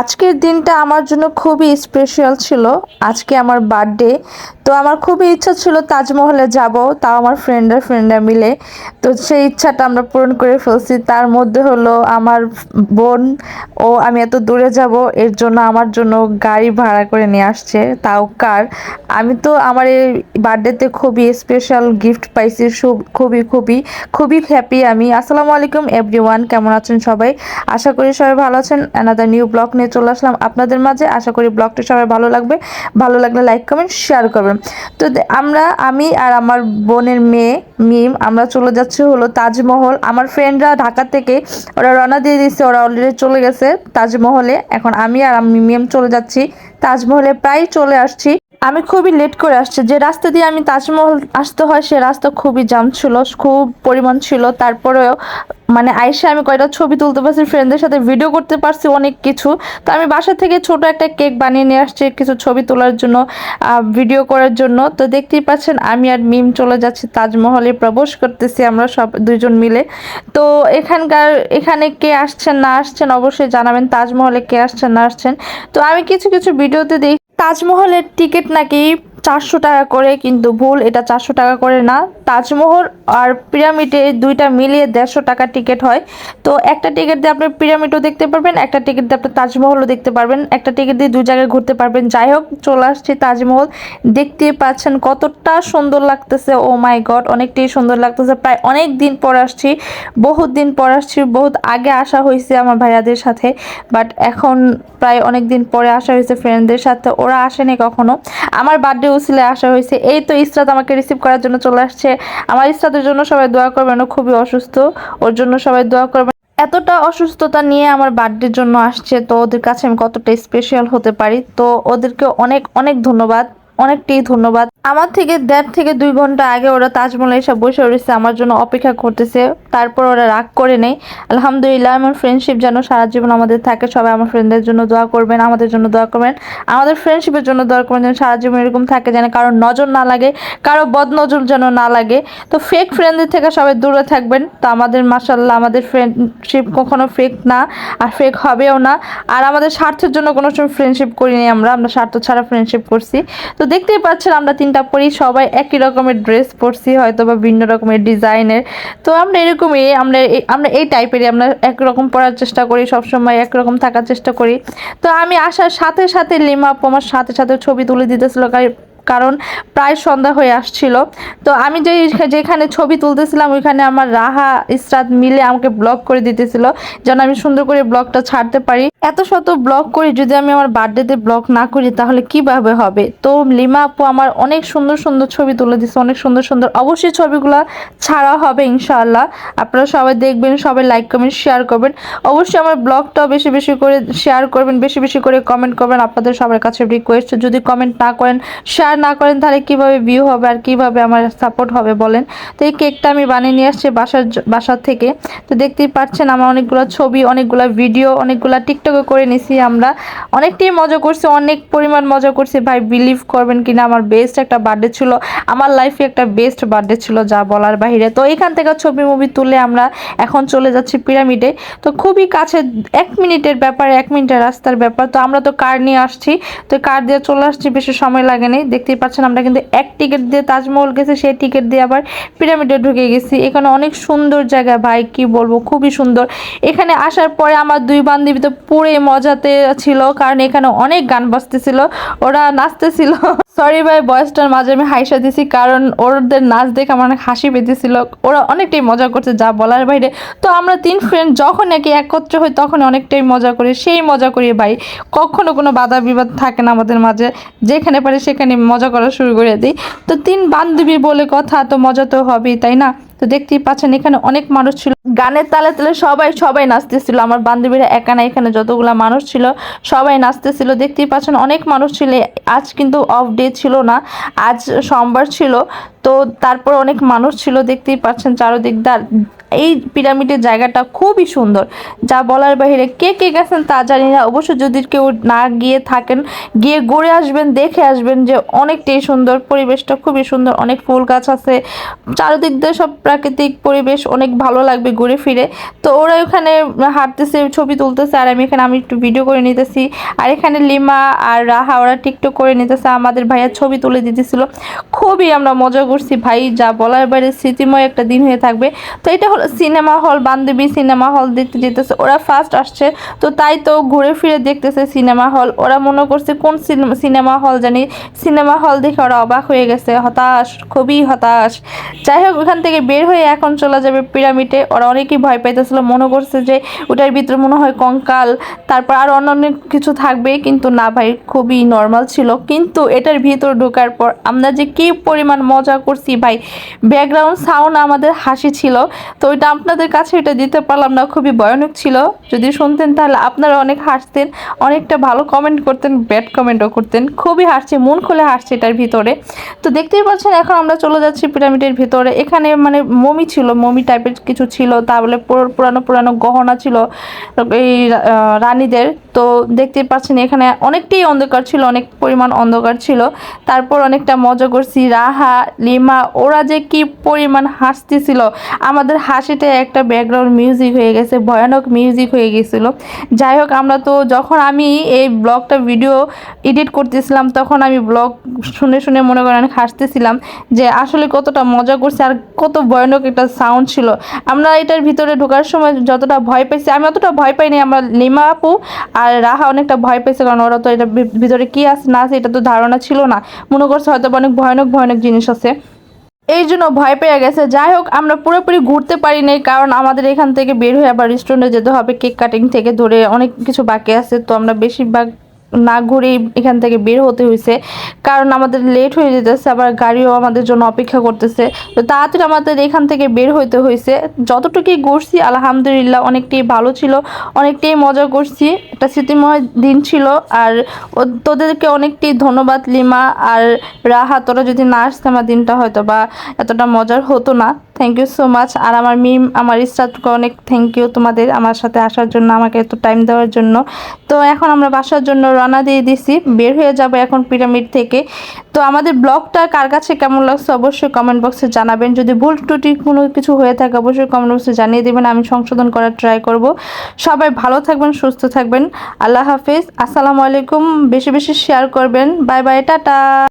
আজকের দিনটা আমার জন্য খুবই স্পেশাল ছিল। আজকে আমার বার্থডে। তো আমার খুবই ইচ্ছা ছিল তাজমহলে যাব, তাও আমার ফ্রেন্ডরা মিলে। তো সেই ইচ্ছাটা আমরা পূরণ করে ফেলছি। তার মধ্যে হলো আমার বোন ও আমি এত দূরে যাব এর জন্য আমার জন্য গাড়ি ভাড়া করে নিয়ে আসছে, তাও কার। আমি তো আমার এই বার্থডেতে খুবই স্পেশাল গিফট পাইছি। খুবই খুবই খুবই হ্যাপি আমি। আসসালামু আলাইকুম এভরিওয়ান, কেমন আছেন সবাই? আশা করি সবাই ভালো আছেন। অ্যানাদার নিউ ব্লগ নিয়ে চলে আসলাম আপনাদের মাঝে। আশা করি ব্লগটি সবাই ভালো লাগবে। ভালো লাগলে লাইক কমেন্ট শেয়ার করবেন। তো আমি আর আমার বোনের মেয়ে মিম আমরা চলে যাচ্ছি হলো তাজমহল। আমার ফ্রেন্ডরা ঢাকা থেকে ওরা রওনা দিয়ে দিচ্ছে, ওরা অলরেডি চলে গেছে তাজমহলে। এখন আমি আর আমি মিম চলে যাচ্ছি তাজমহলে, প্রায় চলে আসছি। আমি খুবই লেট করে আসছি। যে রাস্তা দিয়ে আমি তাজমহল আসতে হয় সে রাস্তা খুবই জাম ছিল, খুব পরিমাণ ছিল। তারপরেও মানে আইসা আমি কয়টা ছবি তুলতে পারছি, ফ্রেন্ডদের সাথে ভিডিও করতে পারছি অনেক কিছু। তো আমি বাসা থেকে ছোট একটা কেক বানিয়ে নিয়ে আসছি কিছু ছবি তোলার জন্য, ভিডিও করার জন্য। তো দেখতেই পাচ্ছেন আমি আর মিম চলে যাচ্ছি তাজমহলে, প্রবেশ করতেছি আমরা সব দুইজন মিলে। তো এখানে কে আসছেন না আসছেন অবশ্যই জানাবেন, তাজমহলে কে আসছেন না আসছেন। তো আমি কিছু কিছু ভিডিওতে দেখি তাজমহলের টিকিট নাকি 400 টাকা করে, কিন্তু ভুল, এটা 400 টাকা করে না। তাজমহল আর পিরামিডে দুইটা মিলিয়ে 150 টাকা টিকিট হয়। তো একটা টিকিট দিয়ে আপনি পিরামিডও দেখতে পারবেন, একটা টিকিট দিয়ে আপনি তাজমহলও দেখতে পারবেন, একটা টিকিট দিয়ে দুই জায়গায় ঘুরতে পারবেন। যাই হোক, চলে আসছি তাজমহল। দেখতেই পাচ্ছেন কতটা সুন্দর লাগতেছে। ও মাই গড, অনেকটাই সুন্দর লাগতেছে। প্রায় অনেক দিন পর আসছি, বহুত দিন পর আসছি। বহুত আগে আসা হয়েছে আমার ভাইয়াদের সাথে, বাট এখন প্রায় অনেক দিন পরে আসা হয়েছে ফ্রেন্ডদের সাথে। ওরা আসেনি কখনো, আমার বার্থডে উসিলে আসা হয়েছে। এই তো ইসরাত আমাকে রিসিভ করার জন্য চলে আসছে। আমার ইসরাতের জন্য সবাই দোয়া করবেন, ও খুবই অসুস্থ, ওর জন্য সবাই দোয়া করবেন। এতটা অসুস্থতা নিয়ে আমার বার্থডের জন্য আসছে, তো ওদের কাছে আমি কতটা স্পেশাল হতে পারি। তো ওদেরকে অনেক অনেক ধন্যবাদ, অনেকটাই ধন্যবাদ। আমার থেকে 1.5 থেকে 2 ঘন্টা আগে ওরা তাজমহলে এসে বসে রয়েছে, আমার জন্য অপেক্ষা করতেছে। তারপর ওরা রাগ করে নেই। আলহামদুলিল্লাহ, আমার ফ্রেন্ডশিপ যেন সারা জীবন আমাদের থাকে। সবাই আমার ফ্রেন্ডদের জন্য দোয়া করবেন, আমাদের জন্য দোয়া করবেন, আমাদের ফ্রেন্ডশিপের জন্য দোয়া করবেন, যেন সারা জীবন এরকম থাকে, যেন কারো নজর না লাগে, কারো বদনজর যেন না লাগে। তো ফেক ফ্রেন্ডদের থেকে সবাই দূরে থাকবেন। তো আমাদের মাশাআল্লাহ আমাদের ফ্রেন্ডশিপ কখনো ফেক না, আর ফেক হবেও না। আর আমাদের স্বার্থের জন্য কোনো সময় ফ্রেন্ডশিপ করিনি, আমরা স্বার্থ ছাড়া ফ্রেন্ডশিপ করছি। তো দেখতেই পাচ্ছেন আমরা তিনটা পরি সবাই একই রকমের ড্রেস পরছি, হয়তো বা ভিন্ন রকমের ডিজাইনের। তো আমরা এরকমই, আমরা এই টাইপেরই, আমরা একরকম পরার চেষ্টা করি, সবসময় একরকম থাকার চেষ্টা করি। তো আমি আসার সাথে সাথে লিমা আপু আমার সাথে সাথে ছবি তুলে দিতেছিল, কারণ প্রায় সন্ধ্যা হয়ে আসছিল। তো আমি যেখানে ছবি তুলতেছিলাম ওইখানে আমার রাহা ইসরাত মিলে আমাকে ব্লগ করে দিতেছিল, যেন আমি সুন্দর করে ব্লগটা ছাড়তে পারি। এত শত ব্লগ করি, যদি আমি আমার বার্থডেতে ব্লগ না করি তাহলে কিভাবে হবে? তো লিমা আপু আমার অনেক সুন্দর সুন্দর ছবি তুলে দিচ্ছে, অনেক সুন্দর সুন্দর। অবশ্যই ছবিগুলো ছাড়া হবে ইনশাআল্লাহ, আপনারা সবাই দেখবেন, সবাই লাইক কমেন্ট শেয়ার করবেন। অবশ্যই আমার ব্লগটাও বেশি বেশি করে শেয়ার করবেন, বেশি বেশি করে কমেন্ট করবেন। আপনাদের সবার কাছে রিকোয়েস্ট, যদি কমেন্ট না করেন, শেয়ার না করেন, তাহলে কিভাবে ভিউ হবে আর কিভাবে আমার সাপোর্ট হবে বলেন? তো এই কেকটা আমি বানিয়ে নিয়ে আসছি বাসার থেকে। তো দেখতেই পাচ্ছেন আমার অনেকগুলো ছবি, অনেকগুলো ভিডিও, অনেকগুলো টিকটকে করে নিছি। আমরা অনেকটাই মজা করছি, অনেক পরিমাণ মজা করছি ভাই, বিলিভ করবেন কিনা। আমার বেস্ট একটা বার্থডে ছিল, আমার লাইফে একটা বেস্ট বার্থডে ছিল, যা বলার বাহিরে। তো এখান থেকে ছবি মুভি তুলে আমরা এখন চলে যাচ্ছি পিরামিডে। তো খুবই কাছে, 1 মিনিটের ব্যাপার, 1 মিনিটের রাস্তার ব্যাপার। তো আমরা তো কার নিয়ে আসছি, তো কার দিয়ে চলে আসছি, বেশি সময় লাগেনি। দেখতেই পাচ্ছেন আমরা কিন্তু এক টিকিট দিয়ে তাজমহল গেছি, সেই টিকিট দিয়ে আবার পিরামিডে ঢুকে গেছি। এখানে অনেক সুন্দর জায়গা ভাই, কি বলবো, খুবই সুন্দর। এখানে আসার পরে আমার দুই বান্ধবী তো পুরো মজাতে ছিল, কারণ এখানে অনেক গান বাজতেছিল, ওরা নাচতেছিল। সরি ভাই, বয়সটার মাঝে আমি হাইসা দিছি, কারণ ওদের নাচ দেখে আমার অনেক হাসি পেতেছিল। ওরা অনেকটাই মজা করছে, যা বলার বাইরে। তো আমরা 3 ফ্রেন্ড যখন নাকি একত্র হই তখন অনেকটাই মজা করি, সেই মজা করি ভাই, কখনো কোনো বাধা বিবাদ থাকে না আমাদের মাঝে। যেখানে পারি সেখানে মজা করা শুরু করে দিই। তো 3 বান্ধবী বলে কথা, তো মজা তো হবেই, তাই না? তো দেখতেই পাচ্ছেন এখানে অনেক মানুষ ছিল, গানের তালে তালে সবাই সবাই নাচতেছিল। আমার বান্ধবীরা একা না, এখানে যতগুলা মানুষ ছিল সবাই নাচতেছিল। দেখতেই পাচ্ছেন অনেক মানুষ ছিল। আজ কিন্তু অফ ডে ছিল না, আজ সোমবার ছিল। তো তারপর অনেক মানুষ ছিল, দেখতেই পাচ্ছেন চারদিক এই পিরামিডের জায়গাটা খুবই সুন্দর, যা বলার বাইরে। কে কে গেছেন তা জানি না, অবশ্য যদি কেউ না গিয়ে থাকেন গিয়ে ঘুরে আসবেন, দেখে আসবেন যে অনেকটাই সুন্দর, পরিবেশটা খুবই সুন্দর, অনেক ফুল গাছ আছে চারিদিক দিয়ে, সব প্রাকৃতিক পরিবেশ, অনেক ভালো লাগবে ঘুরে ফিরে। তো ওরা ওখানে হাঁটতেছে, ছবি তুলতেছে, আর আমি একটু ভিডিও করে নিতেছি। আর এখানে লিমা আর রাহা ওরা টিকটক করে নিতেছে, আমাদের ভাইয়া ছবি তুলে দিতেছিল। খুবই আমরা মজা করছি ভাই, যা বলার বাইরে, স্মৃতিময় একটা দিন হয়ে থাকবে। তো এটা হলো সিনেমা হল, বান্ধবী সিনেমা হল দেখতে যেতেছে, ওরা ফার্স্ট আসছে তো তাই তো ঘুরে ফিরে দেখতেছে সিনেমা হল। ওরা মনে করছে কোন সিনেমা হল জানি, সিনেমা হল দেখে ওরা অবাক হয়ে গেছে, হতাশ, খুবই হতাশ। যাই হোক, ওখান থেকে বের হয়ে এখন চলে যাবে পিরামিডে। ওরা অনেকেই ভয় পাইতেছিল, মনে করছে যে ওটার ভিতরে মনে হয় কঙ্কাল, তারপর আর অন্যান্য কিছু থাকবে, কিন্তু না ভাই, খুবই নর্মাল ছিল। কিন্তু এটার ভিতর ঢোকার পর আমরা যে কি পরিমাণ মজা করছি ভাই, ব্যাকগ্রাউন্ড সাউন্ড আমাদের হাসি ছিল। তো ওইটা আপনাদের কাছে এটা দিতে পারলাম না, খুবই ভয়ানক ছিল। যদি শুনতেন তাহলে আপনারা অনেক হাসতেন, অনেকটা ভালো কমেন্ট করতেন, ব্যাড কমেন্টও করতেন। খুবই হাসছি, মন খুলে হাসছি এটার ভিতরে। তো দেখতেই পাচ্ছেন এখন আমরা চলে যাচ্ছি পিরামিডের ভিতরে। এখানে মানে মমি ছিল, মমি টাইপের কিছু ছিল, তারপরে পুরানো পুরানো গহনা ছিল এই রানীদের। তো দেখতেই পাচ্ছেন এখানে অনেকটাই অন্ধকার ছিল, অনেক পরিমাণ অন্ধকার ছিল। তারপর অনেকটা মজা করছি, রাহা, লিমা ওরা যে কি পরিমাণ হাসতেছিল, আমাদের হাসিতে একটা ব্যাকগ্রাউন্ড মিউজিক হয়ে গেছে, ভয়ানক মিউজিক হয়ে গেছিলো। যাই হোক, আমরা তো যখন আমি এই ব্লগটা ভিডিও এডিট করতেছিলাম, তখন আমি ব্লগ শুনে শুনে মনে করেন হাসতেছিলাম যে আসলে কতটা মজা করছে, আর কত ভয়ানক একটা সাউন্ড ছিল। আমরা এটার ভিতরে ঢোকার সময় যতটা ভয় পাইছি, আমি অতটা ভয় পাইনি, আমরা লিমা আপু আর রাহা অনেকটা ভয় পেয়েছে, কারণ ওরা তো এটার ভিতরে কি আছে না আছে এটা তো ধারণা ছিল না, মনে করছে হয়তো অনেক ভয়ানক ভয়ানক জিনিস আছে, এই জন্য ভয় পেয়ে গেছে। যাই হোক, আমরা পুরোপুরি ঘুরতে পারি নাই, কারণ আমাদের এখান থেকে বের হয়ে আবার রেস্টুরেন্টে যেতে হবে, কেক কাটিং থেকে ধরে অনেক কিছু বাকি আছে। তো আমরা বেশিরভাগ না ঘুরেই এখান থেকে বের হতে হয়েছে, কারণ আমাদের লেট হয়ে যেতেছে, আবার গাড়িও আমাদের জন্য অপেক্ষা করতেছে। তো তাড়াতাড়ি আমাদের এখান থেকে বের হইতে হয়েছে। যতটুকুই ঘুরছি আলহামদুলিল্লাহ অনেকটাই ভালো ছিল, অনেকটাই মজা করছি, একটা স্মৃতিময় দিন ছিল। আর তোদেরকে অনেকটাই ধন্যবাদ লিমা আর রাহা, তোরা যদি না আসতে আমার দিনটা হয়তো বা এতটা মজার হতো না। Thank you so much. আর আমার মিম, আমার স্টাফকে অনেক থ্যাংক ইউ তোমাদের আমার সাথে আসার জন্য, আমাকে এত টাইম দেওয়ার জন্য। তো এখন আমরা বাসার জন্য রওনা দিয়ে দিছি, বের হয়ে যাব এখন পিরামিড থেকে। তো আমাদের ব্লগটা কার কাছে কেমন লাগছে অবশ্যই কমেন্ট বক্সে জানাবেন। যদি ভুল ত্রুটি কোনো কিছু হয়ে থাকে অবশ্যই কমেন্ট বক্সে জানিয়ে দেবেন, আমি সংশোধন করার ট্রাই করব। সবাই ভালো থাকবেন, সুস্থ থাকবেন। আল্লাহ হাফিজ, আসসালামু আলাইকুম। বেশি বেশি শেয়ার করবেন। Bye bye, tata.